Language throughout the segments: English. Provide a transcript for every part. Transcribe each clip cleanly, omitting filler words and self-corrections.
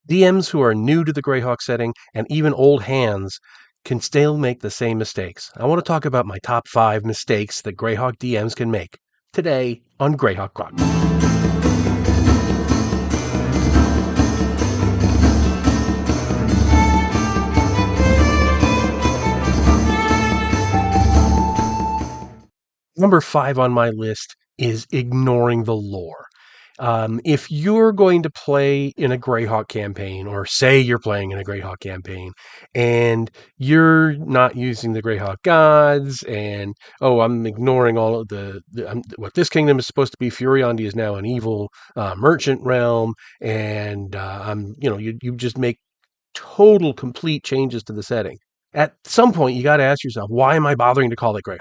DMs who are new to the Greyhawk setting and even old hands can still make the same mistakes. I want to talk about my top 5 mistakes that Greyhawk DMs can make today on Greyhawk Chronicles. Number 5 on my list is ignoring the lore. If you're going to play in a Greyhawk campaign, or say you're playing in a Greyhawk campaign, and you're not using the Greyhawk gods, and I'm ignoring all of what this kingdom is supposed to be. Furiondi is now an evil merchant realm, and you just make total complete changes to the setting. At some point, you got to ask yourself, why am I bothering to call it Greyhawk?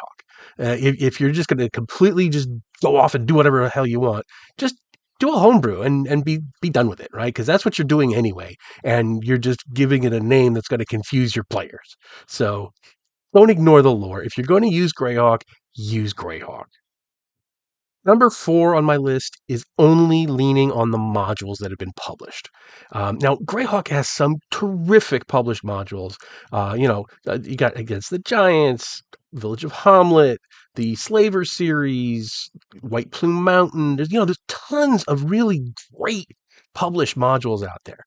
If you're just going to completely just go off and do whatever the hell you want, just do a homebrew and be done with it, right? Because that's what you're doing anyway, and you're just giving it a name that's going to confuse your players. So don't ignore the lore. If you're going to use Greyhawk, use Greyhawk. Number 4 on my list is only leaning on the modules that have been published. Now, Greyhawk has some terrific published modules. You got Against the Giants, Village of Hamlet, the Slaver series, White Plume Mountain. There's tons of really great published modules out there.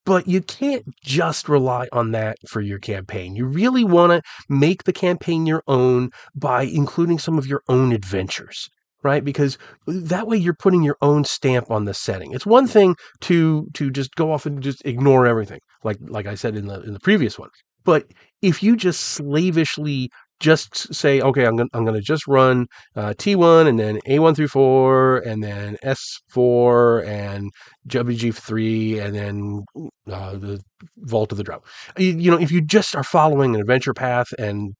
But you can't just rely on that for your campaign. You really want to make the campaign your own by including some of your own adventures, right? Because that way you're putting your own stamp on the setting. It's one thing to just go off and just ignore everything, like I said in the previous one. But if you just slavishly just say, okay, I'm gonna just run T1 and then A1 through 4 and then S4 and WG3 and then the Vault of the Drought. If you just are following an adventure path and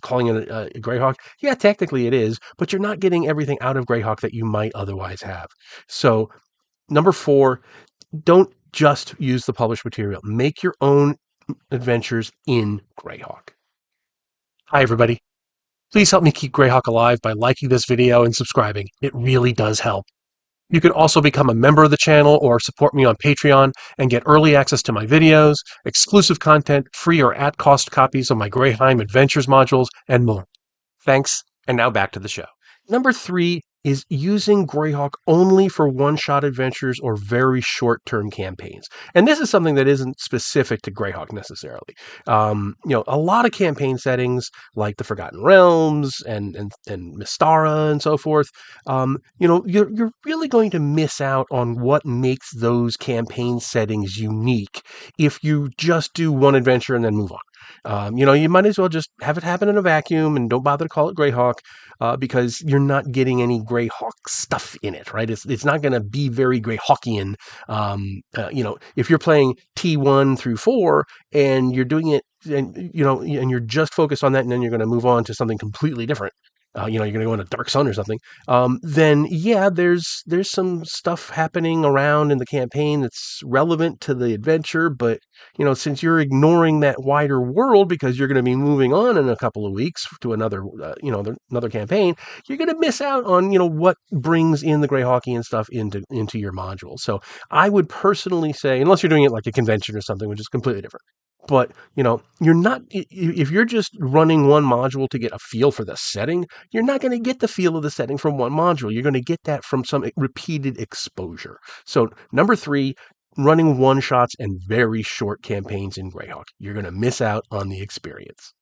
calling it a Greyhawk, yeah, technically it is, but you're not getting everything out of Greyhawk that you might otherwise have. So, number 4, don't just use the published material. Make your own adventures in Greyhawk. Hi, everybody. Please help me keep Greyhawk alive by liking this video and subscribing. It really does help. You can also become a member of the channel or support me on Patreon and get early access to my videos, exclusive content, free or at-cost copies of my Greyheim Adventures modules, and more. Thanks, and now back to the show. Number 3 is using Greyhawk only for one-shot adventures or very short-term campaigns. And this is something that isn't specific to Greyhawk necessarily. A lot of campaign settings like the Forgotten Realms and Mystara and so forth, you're really going to miss out on what makes those campaign settings unique if you just do one adventure and then move on. You might as well just have it happen in a vacuum and don't bother to call it Greyhawk because you're not getting any Greyhawk stuff in it, right? It's not going to be very Greyhawkian. If you're playing T1 through 4 and you're doing it and you're just focused on that and then you're going to move on to something completely different. You're going to go into Dark Sun or something, then yeah, there's some stuff happening around in the campaign that's relevant to the adventure, but since you're ignoring that wider world because you're going to be moving on in a couple of weeks to another campaign, you're going to miss out on what brings in the Greyhawkian stuff into your module. So I would personally say, unless you're doing it like a convention or something, which is completely different. But, you're not, if you're just running one module to get a feel for the setting, you're not going to get the feel of the setting from one module. You're going to get that from some repeated exposure. So, number 3, running one shots and very short campaigns in Greyhawk. You're going to miss out on the experience.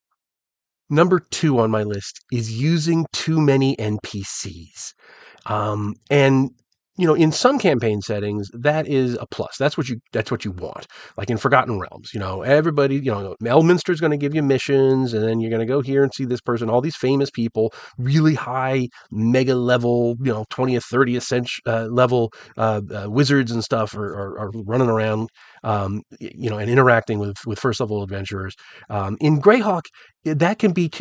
Number 2 on my list is using too many NPCs. And in some campaign settings, that is a plus. That's what you want. Like in Forgotten Realms, everybody, Elminster's going to give you missions, and then you're going to go here and see this person. All these famous people, really high, mega level, 20th, 30th century level wizards and stuff are running around, and interacting with first level adventurers. In Greyhawk, that can be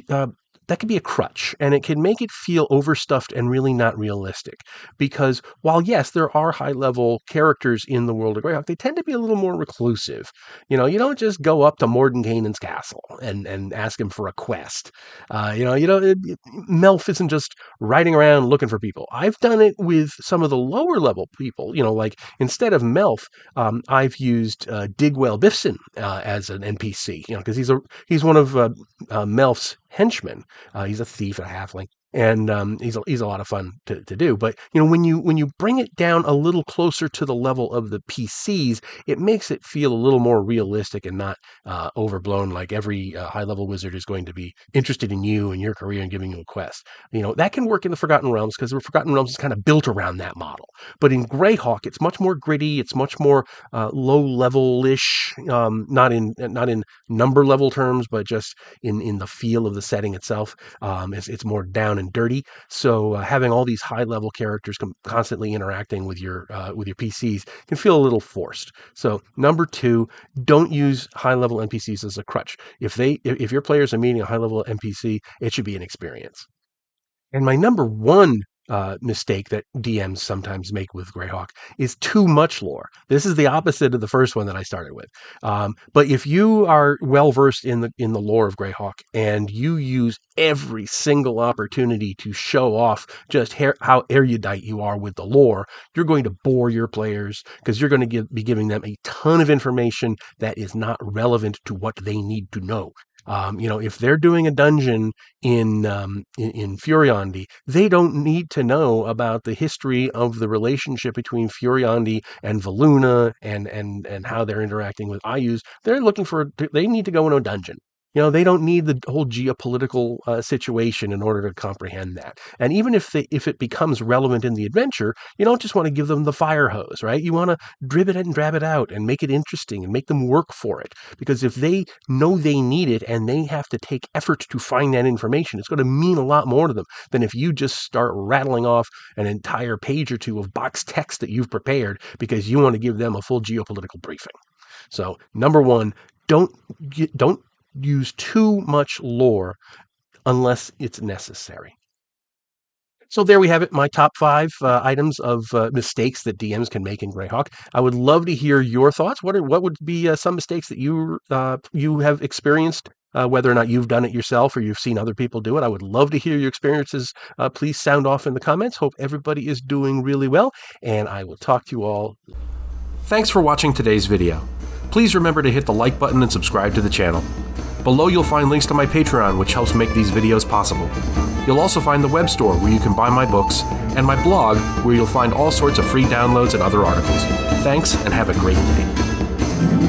that can be a crutch, and it can make it feel overstuffed and really not realistic. Because while, yes, there are high-level characters in the world of Greyhawk, they tend to be a little more reclusive. You don't just go up to Mordenkainen's castle and ask him for a quest. Melf isn't just riding around looking for people. I've done it with some of the lower level people. Like instead of Melf, I've used Digwell Biffson as an NPC. Because he's one of Melf's henchmen. He's a thief, a halfling. And he's a lot of fun to do. But when you bring it down a little closer to the level of the PCs, it makes it feel a little more realistic and not overblown. Like every high level wizard is going to be interested in you and your career and giving you a quest. That can work in the Forgotten Realms because the Forgotten Realms is kind of built around that model. But in Greyhawk, it's much more gritty. It's much more low level ish. Not in number level terms, but just in the feel of the setting itself. It's more down and dirty. So having all these high level characters constantly interacting with your PCs can feel a little forced. So number 2, don't use high level NPCs as a crutch. If your players are meeting a high level NPC, it should be an experience. And my number 1 mistake that DMs sometimes make with Greyhawk is too much lore. This is the opposite of the first one that I started with. But if you are well versed in the lore of Greyhawk and you use every single opportunity to show off just how erudite you are with the lore, you're going to bore your players because you're going to be giving them a ton of information that is not relevant to what they need to know. If they're doing a dungeon in Furiondi, they don't need to know about the history of the relationship between Furiondi and Valuna and how they're interacting with Ayus. They need to go in a dungeon. They don't need the whole geopolitical situation in order to comprehend that. And even if it becomes relevant in the adventure, you don't just want to give them the fire hose, right? You want to drib it and drab it out and make it interesting and make them work for it. Because if they know they need it and they have to take effort to find that information, it's going to mean a lot more to them than if you just start rattling off an entire page or 2 of box text that you've prepared because you want to give them a full geopolitical briefing. So, number 1, don't use too much lore unless it's necessary. So there we have it, my top 5 items of mistakes that DMs can make in Greyhawk. I would love to hear your thoughts. What would be some mistakes that you have experienced, whether or not you've done it yourself or you've seen other people do it? I would love to hear your experiences. Please sound off in the comments. Hope everybody is doing really well, and I will talk to you all. Thanks for watching today's video. Please remember to hit the like button and subscribe to the channel. Below you'll find links to my Patreon, which helps make these videos possible. You'll also find the web store where you can buy my books, and my blog where you'll find all sorts of free downloads and other articles. Thanks, and have a great day.